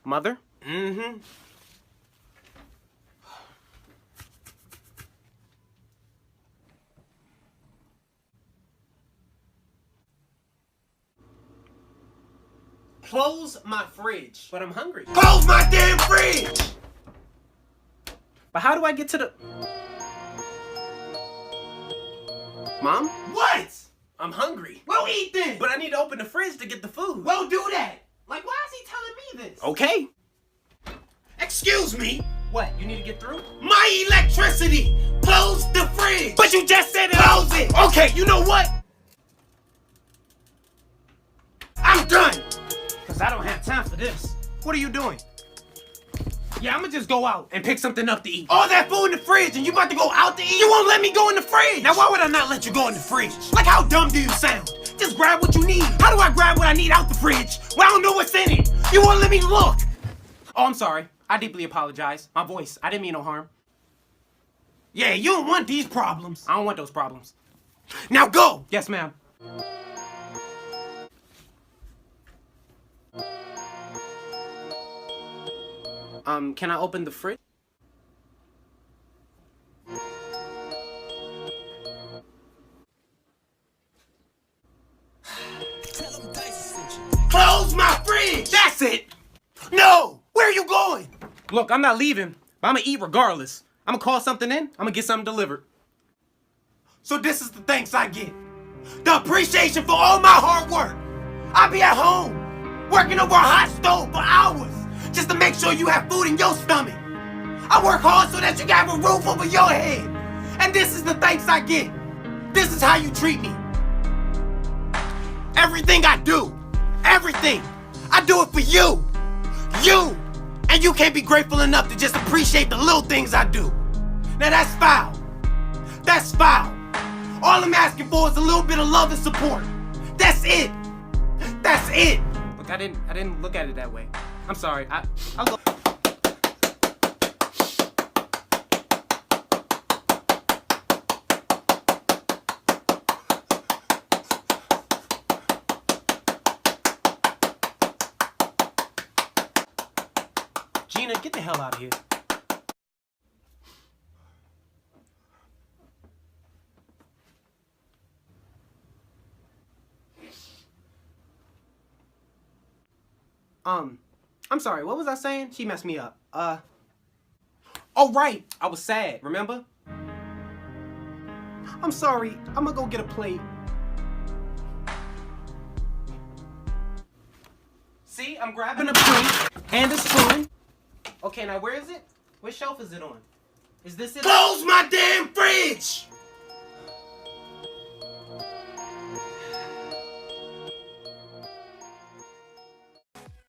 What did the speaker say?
Mother? Mm-hmm. Close my fridge. But I'm hungry. Close my damn fridge! But how do I get to the... Mom? What? I'm hungry. Well, eat then. But I need to open the fridge to get the food. Well, do that. Like, why is he telling me this? Okay. Excuse me. What, you need to get through? My electricity. Close the fridge. But you just said it. Close it. Okay, you know what? I'm done. Because I don't have time for this. What are you doing? Yeah, I'm gonna just go out and pick something up to eat. All that food in the fridge and you about to go out to eat? You won't let me go in the fridge. Now, why would I not let you go in the fridge? Like, how dumb do you sound? Just grab what you need. How do I grab what I need out the fridge? Well, I don't know what's in it. You won't let me look. Oh, I'm sorry. I deeply apologize. My voice. I didn't mean no harm. Yeah, you don't want these problems. I don't want those problems. Now go. Yes, ma'am. Can I open the fridge? Close my fridge. That's it. No. Where are you going? Look, I'm not leaving, but I'm gonna eat regardless. I'm gonna call something in. I'm gonna get something delivered. So this is the thanks I get. The appreciation for all my hard work. I be at home, working over a hot stove for hours, just to make sure you have food in your stomach. I work hard so that you can have a roof over your head. And this is the thanks I get. This is how you treat me. Everything I do, everything, I do it for you. You. And you can't be grateful enough to just appreciate the little things I do. Now that's foul. That's foul. All I'm asking for is a little bit of love and support. That's it. That's it. Look, I didn't look at it that way. I'm sorry. I'll go. Gina, get the hell out of here. I'm sorry, what was I saying? She messed me up. Oh right, I was sad, remember? I'm sorry, I'm gonna go get a plate. See, I'm grabbing a plate and a spoon. Okay, now where is it? What shelf is it on? Is this it? Close my damn fridge!